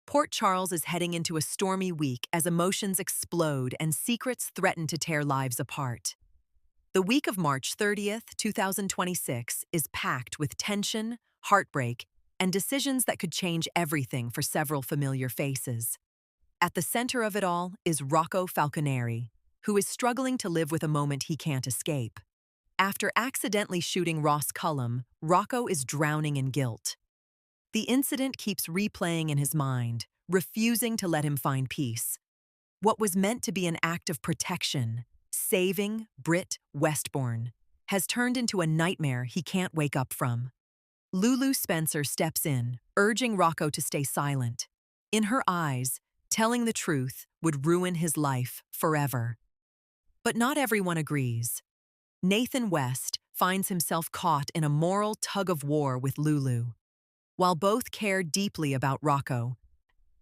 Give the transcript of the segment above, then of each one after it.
Port Charles is heading into a stormy week as emotions explode and secrets threaten to tear lives apart. The week of March 30th, 2026 is packed with tension, heartbreak, and decisions that could change everything for several familiar faces. At the center of it all is Rocco Falconeri, who is struggling to live with a moment he can't escape. After accidentally shooting Ross Cullum, Rocco is drowning in guilt. The incident keeps replaying in his mind, refusing to let him find peace. What was meant to be an act of protection, saving Britt Westbourne, has turned into a nightmare he can't wake up from. Lulu Spencer steps in, urging Rocco to stay silent. In her eyes, telling the truth would ruin his life forever. But not everyone agrees. Nathan West finds himself caught in a moral tug-of-war with Lulu. While both care deeply about Rocco,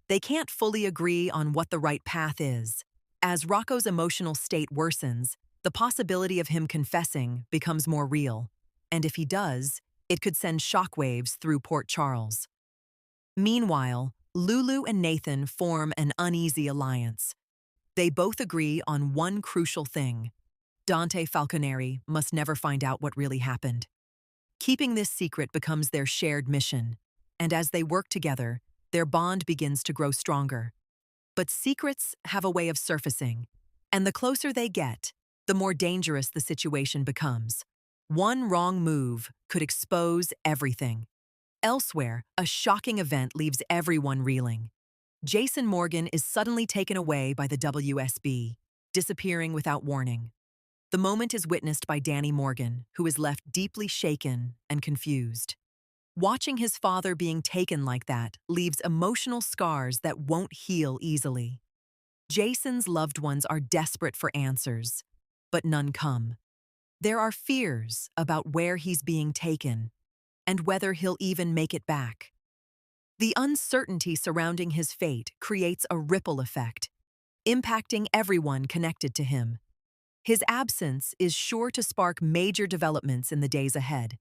they can't fully agree on what the right path is. As Rocco's emotional state worsens, the possibility of him confessing becomes more real. And if he does, it could send shockwaves through Port Charles. Meanwhile, Lulu and Nathan form an uneasy alliance. They both agree on one crucial thing: Dante Falconeri must never find out what really happened. Keeping this secret becomes their shared mission, and as they work together, their bond begins to grow stronger. But secrets have a way of surfacing, and the closer they get, the more dangerous the situation becomes. One wrong move could expose everything. Elsewhere, a shocking event leaves everyone reeling. Jason Morgan is suddenly taken away by the WSB, disappearing without warning. The moment is witnessed by Danny Morgan, who is left deeply shaken and confused. Watching his father being taken like that leaves emotional scars that won't heal easily. Jason's loved ones are desperate for answers, but none come. There are fears about where he's being taken and whether he'll even make it back. The uncertainty surrounding his fate creates a ripple effect, impacting everyone connected to him. His absence is sure to spark major developments in the days ahead.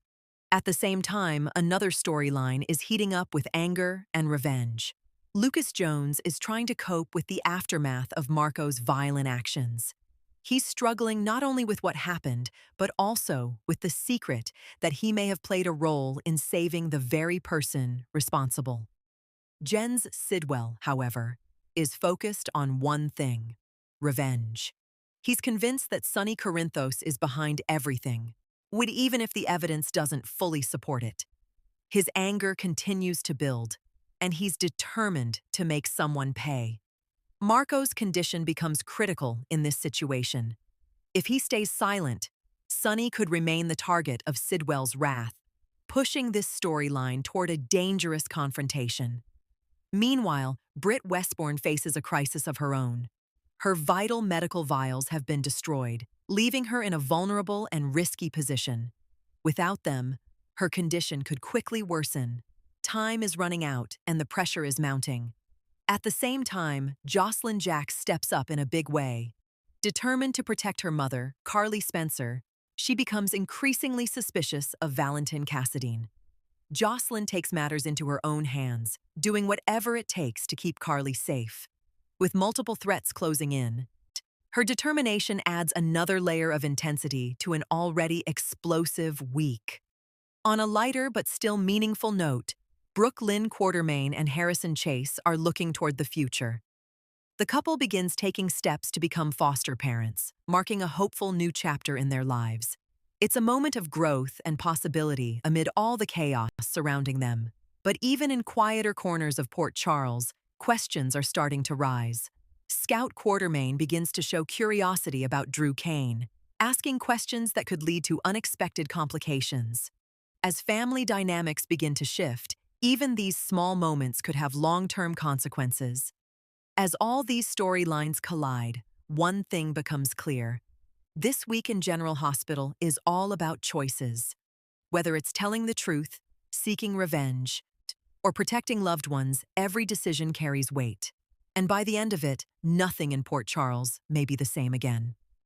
At the same time, another storyline is heating up with anger and revenge. Lucas Jones is trying to cope with the aftermath of Marco's violent actions. He's struggling not only with what happened, but also with the secret that he may have played a role in saving the very person responsible. Jens Sidwell, however, is focused on one thing: revenge. He's convinced that Sonny Corinthos is behind everything, even if the evidence doesn't fully support it. His anger continues to build, and he's determined to make someone pay. Marco's condition becomes critical in this situation. If he stays silent, Sonny could remain the target of Sidwell's wrath, pushing this storyline toward a dangerous confrontation. Meanwhile, Britt Westbourne faces a crisis of her own. Her vital medical vials have been destroyed, leaving her in a vulnerable and risky position. Without them, her condition could quickly worsen. Time is running out and the pressure is mounting. At the same time, Josslyn Jack steps up in a big way. Determined to protect her mother, Carly Spencer, she becomes increasingly suspicious of Valentin Cassadine. Josslyn takes matters into her own hands, doing whatever it takes to keep Carly safe. With multiple threats closing in, her determination adds another layer of intensity to an already explosive week. On a lighter but still meaningful note, Brooke Lynn Quartermain and Harrison Chase are looking toward the future. The couple begins taking steps to become foster parents, marking a hopeful new chapter in their lives. It's a moment of growth and possibility amid all the chaos surrounding them. But even in quieter corners of Port Charles, questions are starting to rise. Scout Quartermain begins to show curiosity about Drew Kane, asking questions that could lead to unexpected complications. As family dynamics begin to shift, even these small moments could have long-term consequences. As all these storylines collide, one thing becomes clear. This week in General Hospital is all about choices. Whether it's telling the truth, seeking revenge, or protecting loved ones, every decision carries weight. And by the end of it, nothing in Port Charles may be the same again.